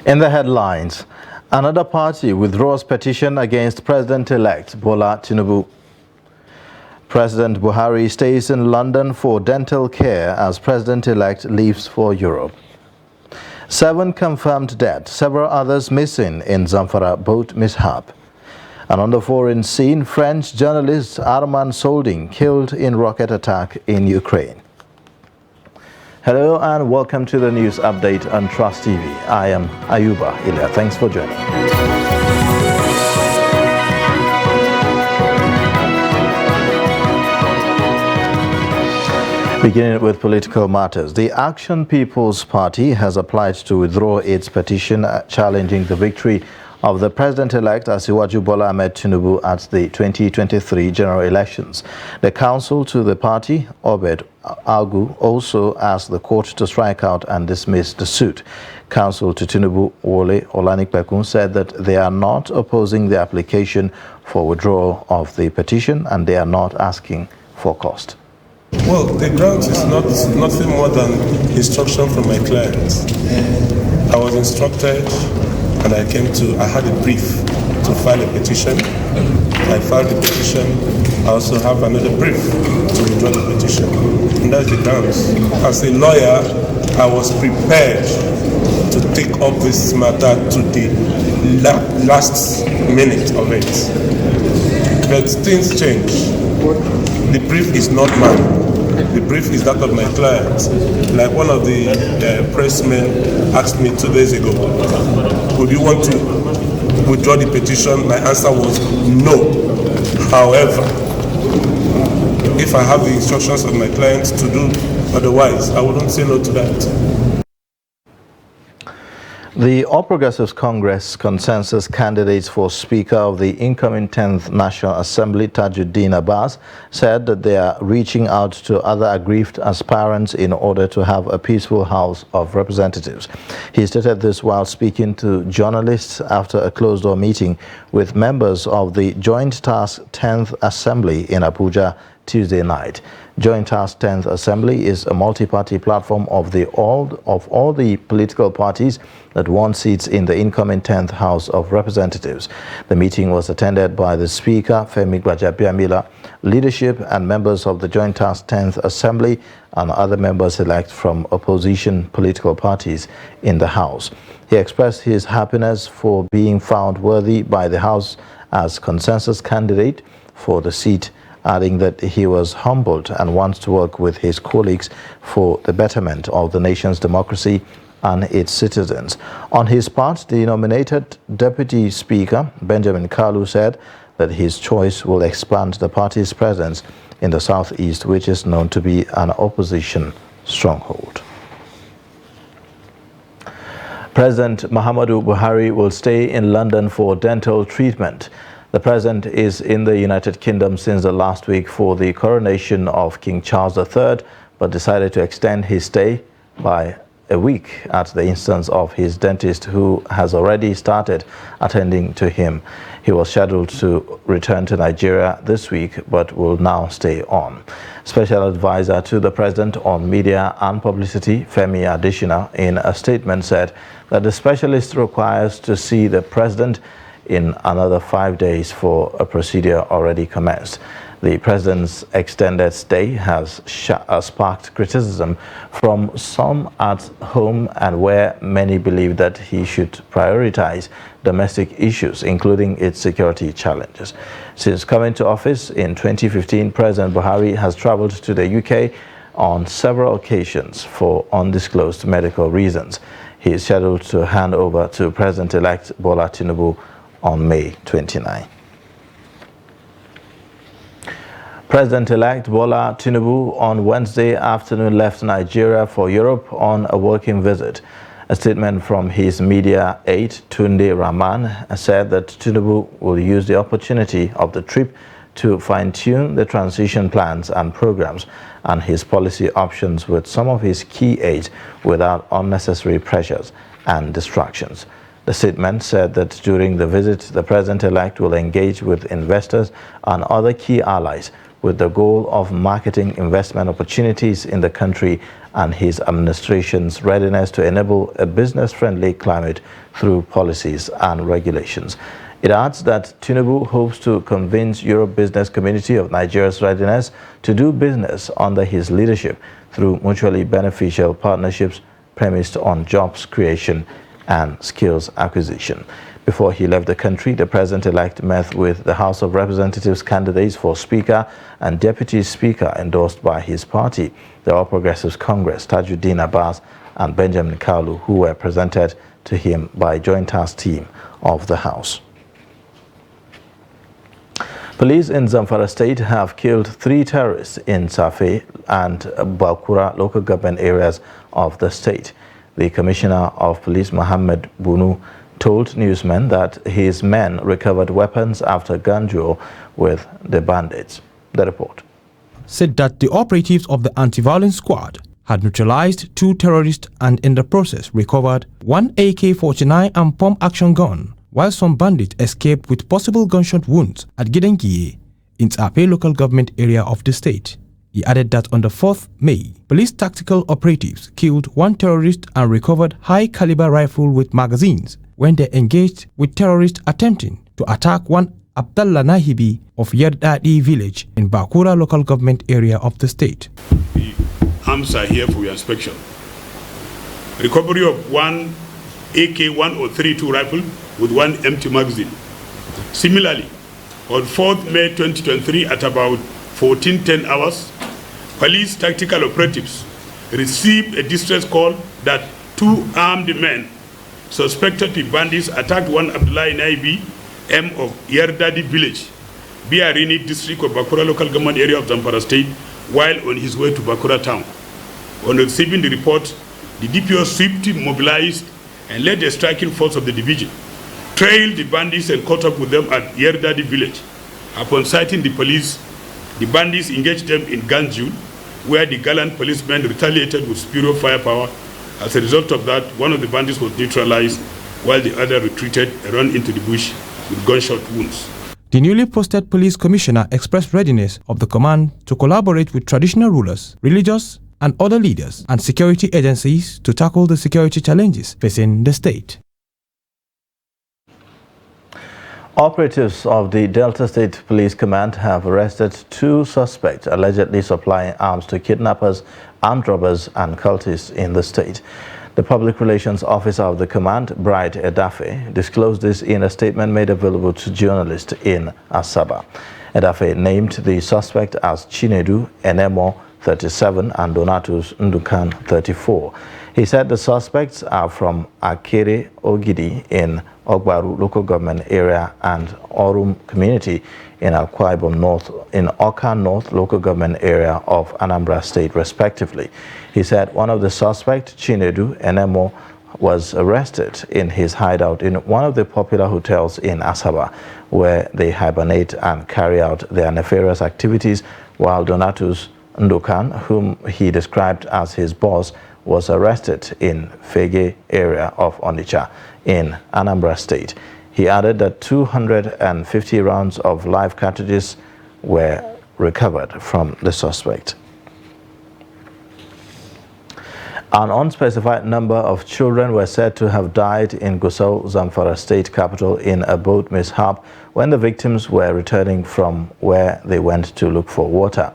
In the headlines, another party withdraws petition against President-elect Bola Tinubu. President Buhari stays in London for dental care as President-elect leaves for Europe. 7 confirmed dead, several others missing in Zamfara boat mishap. And on the foreign scene, French journalist Armand Solding killed in rocket attack in Ukraine. Hello and welcome to the news update on Trust TV. I am Ayuba Ilya. Thanks for joining. Beginning with political matters, the Action People's Party has applied to withdraw its petition challenging the victory of the President-elect Asiwaju Bola Ahmed Tinubu at the 2023 general elections. The counsel to the party, Obed Agu, also asked the court to strike out and dismiss the suit. Counsel to Tinubu, Wole Olanikpekun, said that they are not opposing the application for withdrawal of the petition and they are not asking for cost. Well, the grounds is nothing more than instruction from my clients. I was instructed and I had a brief to file a petition. I filed the petition. I also have another brief to withdraw the petition. And that's the grounds. As a lawyer, I was prepared to take up this matter to the last minute of it. But things change. The brief is not mine. The brief is that of my client. Like one of the pressmen asked me 2 days ago, would you want to withdraw the petition? My answer was no. However, if I have the instructions of my client to do otherwise, I wouldn't say no to that. The All Progressives Congress consensus candidates for Speaker of the incoming 10th National Assembly, Tajuddin Abbas, said that they are reaching out to other aggrieved aspirants in order to have a peaceful House of Representatives. He stated this while speaking to journalists after a closed-door meeting with members of the Joint Task 10th Assembly in Abuja Tuesday night. Joint Task 10th Assembly is a multi-party platform of all the political parties that won seats in the incoming 10th House of Representatives. The meeting was attended by the Speaker, Femi Gbajabiamila, leadership and members of the Joint Task 10th Assembly and other members-elect from opposition political parties in the House. He expressed his happiness for being found worthy by the House as consensus candidate for the seat, adding that he was humbled and wants to work with his colleagues for the betterment of the nation's democracy and its citizens. On his part, the nominated Deputy Speaker, Benjamin Kalu, said that his choice will expand the party's presence in the southeast, which is known to be an opposition stronghold. President Muhammadu Buhari will stay in London for dental treatment. The president is in the United Kingdom since the last week for the coronation of King Charles III, but decided to extend his stay by a week at the instance of his dentist, who has already started attending to him. He was scheduled to return to Nigeria this week, but will now stay on. Special advisor to the president on media and publicity, Femi Adesina, in a statement said that the specialist requires to see the president in another 5 days for a procedure already commenced. The president's extended stay has sparked criticism from some at home, and where many believe that he should prioritize domestic issues, including its security challenges. Since coming to office in 2015, President Buhari has traveled to the UK on several occasions for undisclosed medical reasons. He is scheduled to hand over to President-elect Bola Tinubu on May 29. President-elect Bola Tinubu on Wednesday afternoon left Nigeria for Europe on a working visit. A statement from his media aide, Tunde Rahman, said that Tinubu will use the opportunity of the trip to fine-tune the transition plans and programs and his policy options with some of his key aides without unnecessary pressures and distractions. The statement said that during the visit, the president-elect will engage with investors and other key allies with the goal of marketing investment opportunities in the country and his administration's readiness to enable a business-friendly climate through policies and regulations. It adds that Tinubu hopes to convince Europe Business Community of Nigeria's readiness to do business under his leadership through mutually beneficial partnerships premised on jobs creation and skills acquisition. Before he left the country, the president-elect met with the House of Representatives candidates for Speaker and Deputy Speaker endorsed by his party, the All Progressives Congress, Tajuddin Abbas and Benjamin Kalu, who were presented to him by Joint Task Team of the House. Police in Zamfara State have killed 3 terrorists in Safe and Bakura local government areas of the state. The Commissioner of Police, Mohammed Bunu, told newsmen that his men recovered weapons after gun duel with the bandits. The report said that the operatives of the anti-violence squad had neutralized 2 terrorists and in the process recovered 1 AK-49 and pump-action gun, while some bandits escaped with possible gunshot wounds at Gidengiye in Tsape local government area of the state. He added that on the 4th May, police tactical operatives killed 1 terrorist and recovered high-caliber rifle with magazines when they engaged with terrorists attempting to attack one Abdallah Nahibi of Yerdadi village in Bakura local government area of the state. The arms are here for your inspection. Recovery of 1 AK-1032 rifle with 1 empty magazine. Similarly, on 4th May 2023 at about 14:10 hours, police tactical operatives received a distress call that 2 armed men suspected to be bandits attacked 1 Abdullah Naibi M of Yerdadi village, Biarini district of Bakura local government area of Zamfara state, while on his way to Bakura town. On receiving the report, the DPO swiftly mobilized and led the striking force of the division, trailed the bandits and caught up with them at Yerdadi village. Upon sighting the police, the bandits engaged them in gun duel, where the gallant policemen retaliated with superior firepower. As a result of that, one of the bandits was neutralized, while the other retreated and ran into the bush with gunshot wounds. The newly posted police commissioner expressed readiness of the command to collaborate with traditional rulers, religious and other leaders and security agencies to tackle the security challenges facing the state. Operatives of the Delta State Police Command have arrested 2 suspects allegedly supplying arms to kidnappers, armed robbers and cultists in the state. The Public Relations Officer of the command, Bright Edafe, disclosed this in a statement made available to journalists in Asaba. Edafe named the suspect as Chinedu Enemo, 37, and Donatus Ndukan, 34. He said the suspects are from Akere Ogidi in Ogbaru local government area and Orum community in Akwa Ibom North, in Oka North local government area of Anambra State, respectively. He said one of the suspects, Chinedu Enemo, was arrested in his hideout in one of the popular hotels in Asaba, where they hibernate and carry out their nefarious activities, while Donatus Ndukan, whom he described as his boss, was arrested in Fege area of Onitsha in Anambra State. He added that 250 rounds of live cartridges were recovered from the suspect. An unspecified number of children were said to have died in Gusau, Zamfara State capital, in a boat mishap when the victims were returning from where they went to look for water.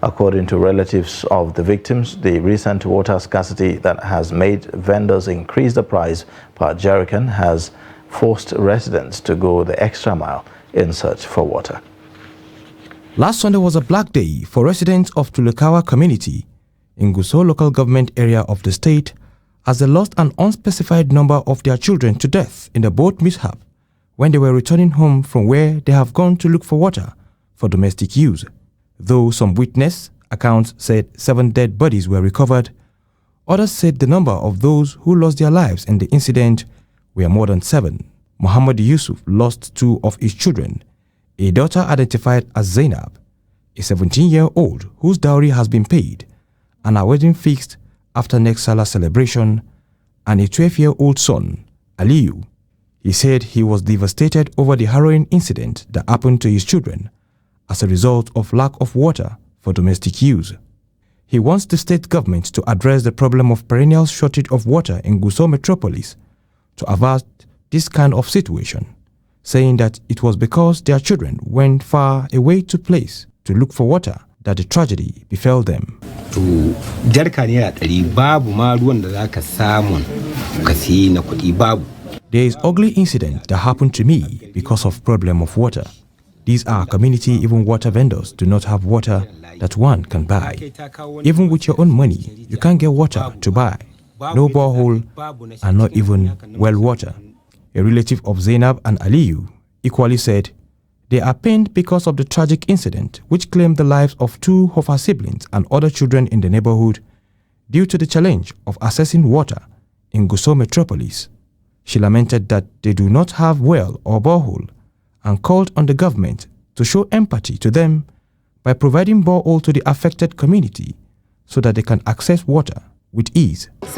According to relatives of the victims, the recent water scarcity that has made vendors increase the price per jerrycan has forced residents to go the extra mile in search for water. Last Sunday was a black day for residents of Tulukawa community in Gusau local government area of the state, as they lost an unspecified number of their children to death in the boat mishap when they were returning home from where they have gone to look for water for domestic use. Though some witness accounts said 7 dead bodies were recovered, others said the number of those who lost their lives in the incident were more than 7. Muhammad Yusuf lost 2 of his children, a daughter identified as Zainab, a 17-year-old whose dowry has been paid, and a wedding fixed after next Salah celebration, and a 12-year-old son, Aliyu. He said he was devastated over the harrowing incident that happened to his children as a result of lack of water for domestic use. He wants the state government to address the problem of perennial shortage of water in Gusau metropolis to avert this kind of situation, saying that it was because their children went far away to place to look for water that the tragedy befell them. There is ugly incident that happened to me because of problem of water. These are community, even water vendors do not have water that one can buy. Even with your own money, you can't get water to buy. No borehole and not even well water. A relative of Zainab and Aliyu equally said they are pained because of the tragic incident which claimed the lives of 2 of her siblings and other children in the neighborhood due to the challenge of accessing water in Gusau metropolis. She lamented that they do not have well or borehole and called on the government to show empathy to them by providing borehole to the affected community so that they can access water with ease. 2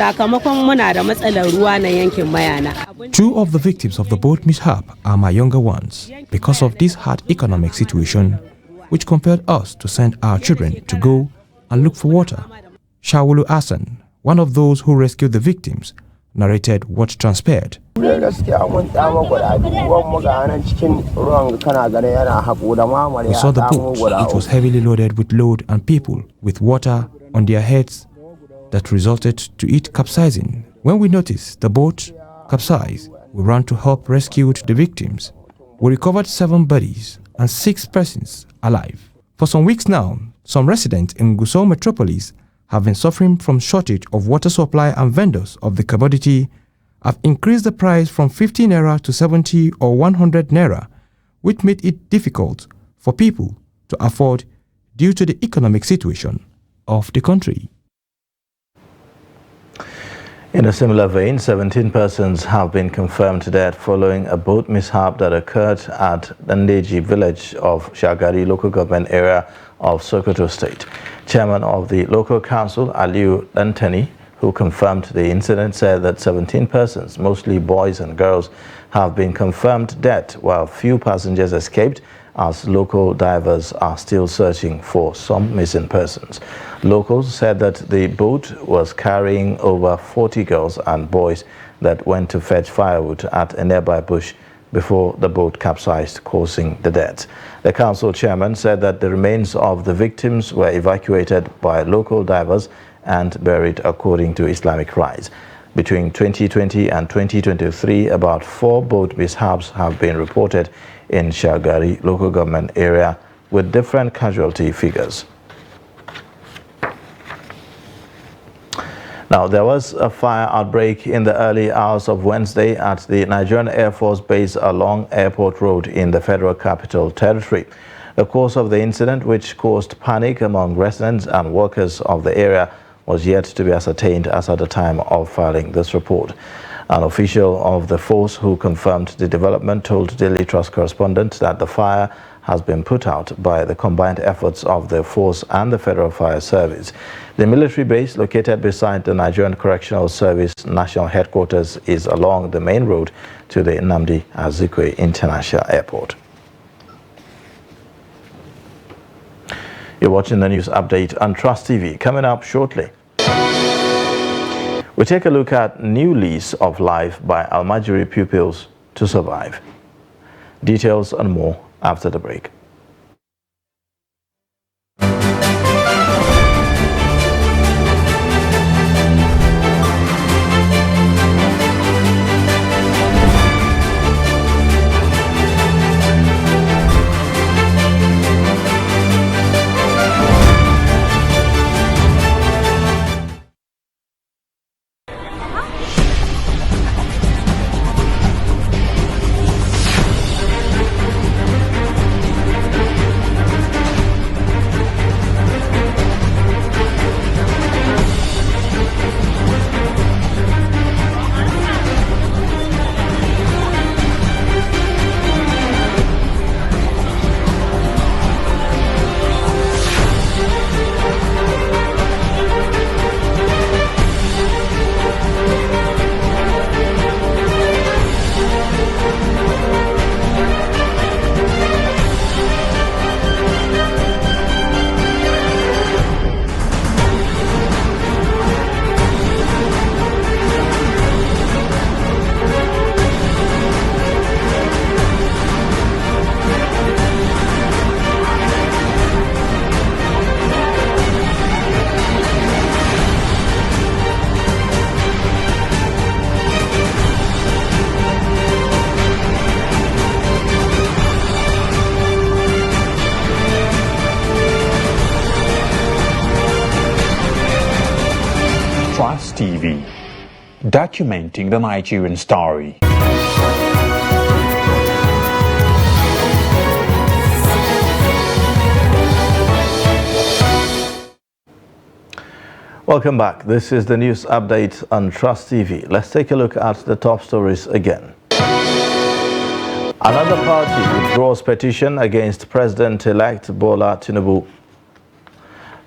of the victims of the boat mishap are my younger ones because of this hard economic situation which compelled us to send our children to go and look for water. Shawulu Hassan, one of those who rescued the victims, narrated what transpired. We saw the boat. It was heavily loaded with load and people with water on their heads that resulted to it capsizing. When we noticed the boat capsize, we ran to help rescue the victims. We recovered 7 bodies and 6 persons alive. For some weeks now, some residents in Gusau metropolis have been suffering from shortage of water supply, and vendors of the commodity have increased the price from 50 naira to 70 or 100 naira, which made it difficult for people to afford due to the economic situation of the country. In a similar vein, 17 persons have been confirmed dead following a boat mishap that occurred at Ndeji village of Shagari local government area of Sokoto State. Chairman of the local council, Aliyu Dantani, who confirmed the incident, said that 17 persons, mostly boys and girls, have been confirmed dead, while few passengers escaped, as local divers are still searching for some missing persons. Locals said that the boat was carrying over 40 girls and boys that went to fetch firewood at a nearby bush before the boat capsized, causing the deaths. The council chairman said that the remains of the victims were evacuated by local divers and buried according to Islamic rites. Between 2020 and 2023, about 4 boat mishaps have been reported in Shagari local government area with different casualty figures. Now, there was a fire outbreak in the early hours of Wednesday at the Nigerian Air Force base along Airport Road in the Federal Capital Territory. The cause of the incident, which caused panic among residents and workers of the area, was yet to be ascertained as at the time of filing this report. An official of the force who confirmed the development told Daily Trust correspondent that the fire has been put out by the combined efforts of the force and the Federal Fire Service. The military base, located beside the Nigerian Correctional Service National Headquarters, is along the main road to the Nnamdi Azikiwe International Airport. You're watching the news update on Trust TV. Coming up shortly, we take a look at New Lease of Life by Almajiri Pupils to Survive. Details and more after the break. TV, documenting the Nigerian story. Welcome back. This is the news update on Trust TV. Let's take a look at the top stories again. Another party withdraws petition against President-elect Bola Tinubu.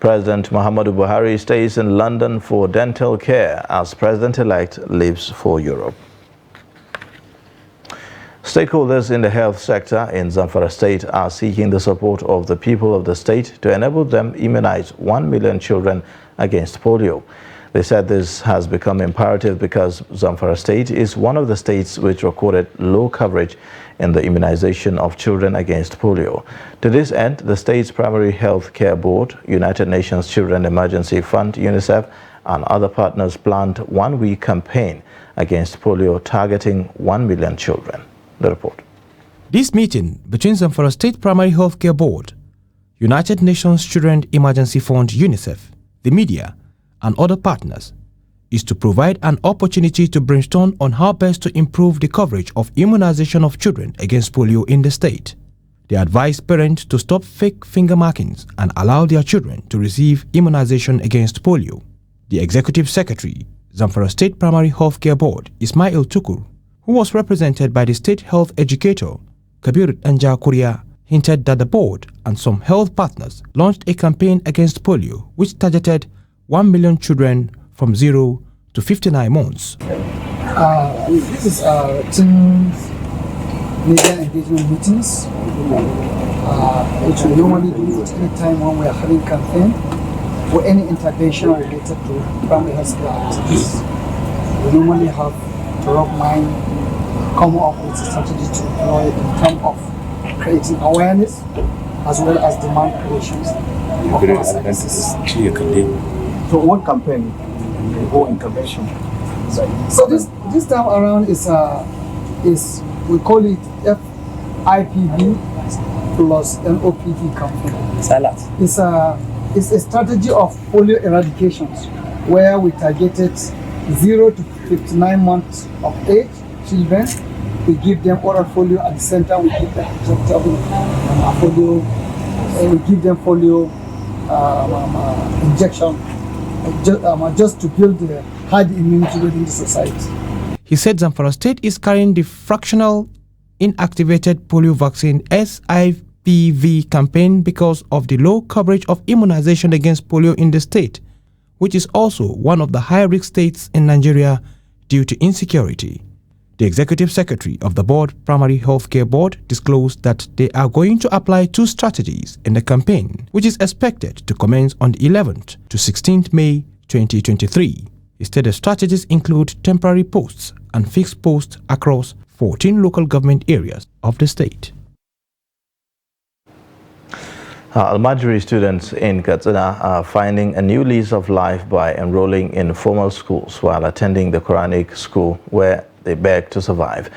President Muhammadu Buhari stays in London for dental care as President-elect leaves for Europe. Stakeholders in the health sector in Zamfara State are seeking the support of the people of the state to enable them immunize 1 million children against polio. They said this has become imperative because Zamfara State is one of the states which recorded low coverage in the immunization of children against polio. To this end, the state's Primary Health Care Board, United Nations Children Emergency Fund, UNICEF, and other partners planned one-week campaign against polio targeting 1 million children. The report. This meeting between Zamfara State Primary Health Care Board, United Nations Children Emergency Fund, UNICEF, the media, and other partners is to provide an opportunity to brainstorm on how best to improve the coverage of immunization of children against polio in the state. They advise parents to stop fake finger markings and allow their children to receive immunization against polio. The Executive Secretary, Zamfara State Primary Health Care Board, Ismail Tukur, who was represented by the state health educator, Kabir Anja Kuria, hinted that the board and some health partners launched a campaign against polio which targeted 1 million children from 0 to 59 months. This is team media engagement meetings, which we normally do at any time when we are having campaign or any intervention related to primary health care activities. We normally have to rock mind, come up with a strategy to deploy in terms of creating awareness as well as demand creation of our services. So what campaign or intervention? So this time around is we call it FIPV plus NOPV campaign. It's a strategy of polio eradications where we targeted 0 to 59 months of age children. We give them oral polio at the center. We give them injectable polio, and we give them polio injection just to build the herd immunity within the society. He said Zamfara State is carrying the fractional inactivated polio vaccine SIPV campaign because of the low coverage of immunization against polio in the state, which is also one of the high-risk states in Nigeria due to insecurity. The Executive Secretary of the Board Primary Health Care Board disclosed that they are going to apply 2 strategies in the campaign, which is expected to commence on the 11th to 16th May 2023. Instead, the strategies include temporary posts and fixed posts across 14 local government areas of the state. Almajiri students in Katsina are finding a new lease of life by enrolling in formal schools while attending the Quranic school where they beg to survive.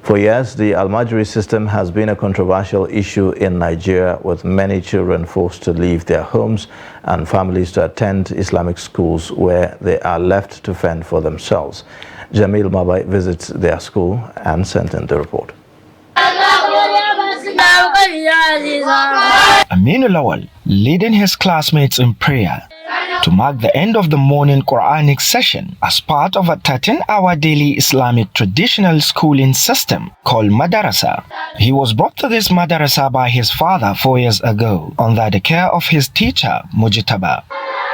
For years, the Almajiri system has been a controversial issue in Nigeria, with many children forced to leave their homes and families to attend Islamic schools where they are left to fend for themselves. Jamil Mabai visits their school and sent in the report. Aminu Lawal leading his classmates in prayer to mark the end of the morning Quranic session as part of a 13-hour daily Islamic traditional schooling system called Madarasa. He was brought to this Madarasa by his father 4 years ago under the care of his teacher, Mujitaba.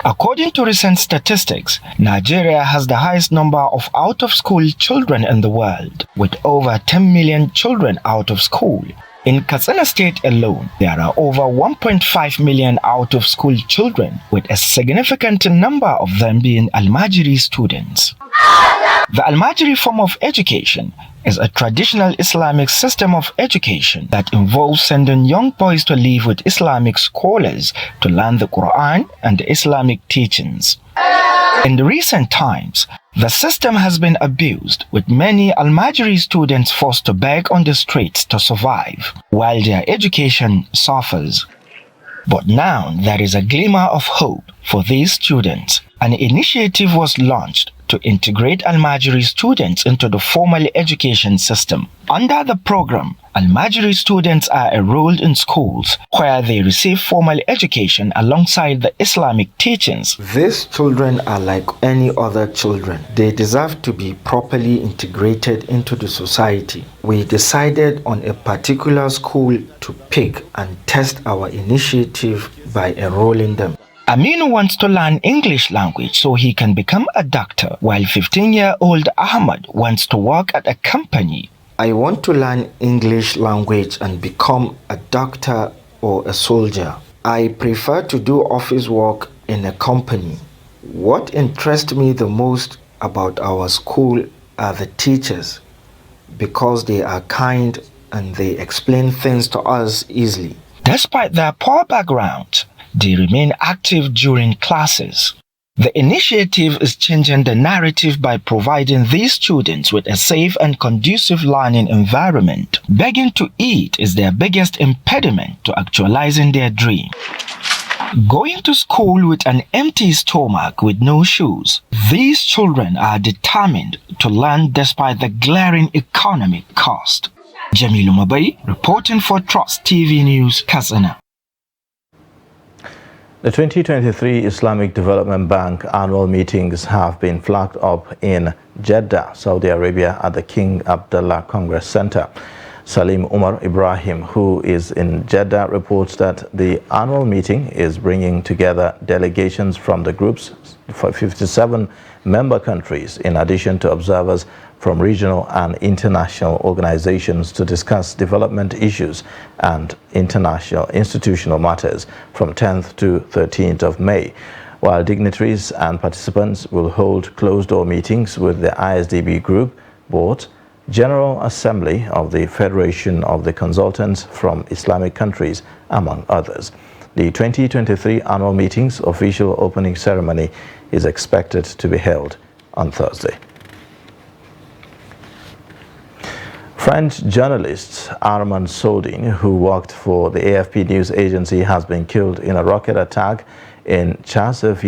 According to recent statistics, Nigeria has the highest number of out-of-school children in the world, with over 10 million children out of school. In Katsina State alone, there are over 1.5 million out-of-school children, with a significant number of them being Almajiri students. The Almajiri form of education is a traditional Islamic system of education that involves sending young boys to live with Islamic scholars to learn the Quran and the Islamic teachings. In the recent times, the system has been abused, with many Almajiri students forced to beg on the streets to survive, while their education suffers. But now there is a glimmer of hope for these students, An initiative was launched to integrate Al-Majri students into the formal education system. Under the program, Al-Majri students are enrolled in schools where they receive formal education alongside the Islamic teachings. These children are like any other children. They deserve to be properly integrated into the society. We decided on a particular school to pick and test our initiative by enrolling them. Aminu wants to learn English language so he can become a doctor, while 15-year-old Ahmad wants to work at a company. I want to learn English language and become a doctor or a soldier. I prefer to do office work in a company. What interests me the most about our school are the teachers, because they are kind and they explain things to us easily. Despite their poor background, they remain active during classes. The initiative is changing the narrative by providing these students with a safe and conducive learning environment. Begging to eat is their biggest impediment to actualizing their dream. Going to school with an empty stomach with no shoes, these children are determined to learn despite the glaring economic cost. Jamilu Mabai, reporting for Trust TV News, Katsina. The 2023 Islamic Development Bank annual meetings have been flagged up in Jeddah, Saudi Arabia at the King Abdullah Congress Center. Salim Umar Ibrahim, who is in Jeddah, reports that the annual meeting is bringing together delegations from the group's 57 member countries, in addition to observers from regional and international organizations, to discuss development issues and international institutional matters from 10th to 13th of May, while dignitaries and participants will hold closed-door meetings with the ISDB Group Board, General Assembly of the Federation of the Consultants from Islamic countries, among others. The 2023 annual meeting's official opening ceremony is expected to be held on Thursday. French journalist Armand Soldin, who worked for the AFP news agency, has been killed in a rocket attack in Chasiv,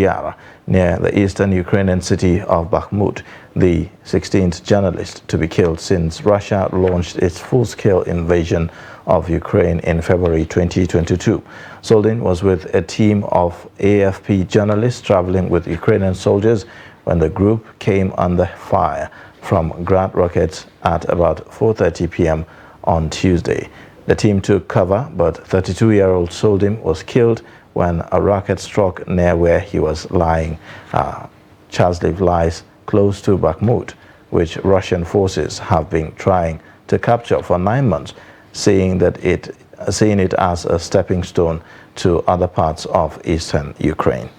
near the eastern Ukrainian city of Bakhmut, the 16th journalist to be killed since Russia launched its full-scale invasion of Ukraine in February 2022. Soldin was with a team of AFP journalists traveling with Ukrainian soldiers when the group came under fire from Grad rockets at about 4:30 p.m. on Tuesday. The team took cover, but 32-year-old Soldin was killed when a rocket struck near where he was lying. Chasiv lies close to Bakhmut, which Russian forces have been trying to capture for 9 months, seeing it as a stepping stone to other parts of eastern Ukraine.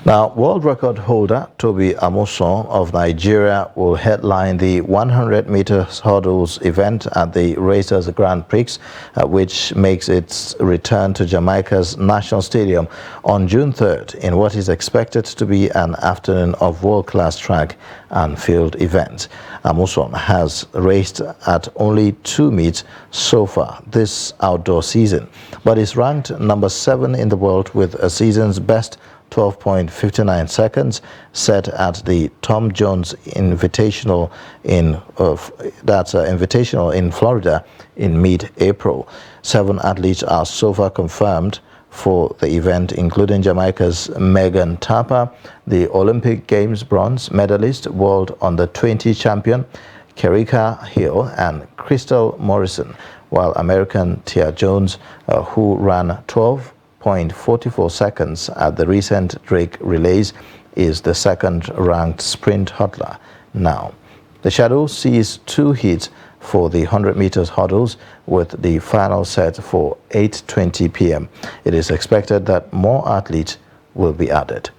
Now, world record holder Tobi Amusan of Nigeria will headline the 100-meter hurdles event at the Racers Grand Prix, which makes its return to Jamaica's National Stadium on June 3rd in what is expected to be an afternoon of world-class track and field events. Amusan has raced at only 2 meets so far this outdoor season, but is ranked number 7 in the world with a season's best 12.59 seconds set at the Tom Jones Invitational in Florida in mid-April. 7 athletes are so far confirmed for the event, including Jamaica's Megan Tapper, the Olympic Games bronze medalist, world under-20 champion Kerika Hill, and Crystal Morrison, while American Tia Jones, who ran 12.44 seconds at the recent Drake Relays, is the second-ranked sprint hurdler now. The Shadow sees 2 heats for the 100 meters hurdles, with the final set for 8:20 p.m. It is expected that more athletes will be added.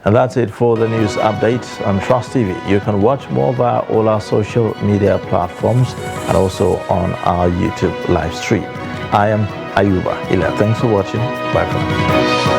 And that's it for the news update on Trust TV. You can watch more via all our social media platforms and also on our YouTube live stream. I am Ayuba Ila. Thanks for watching. Bye for now.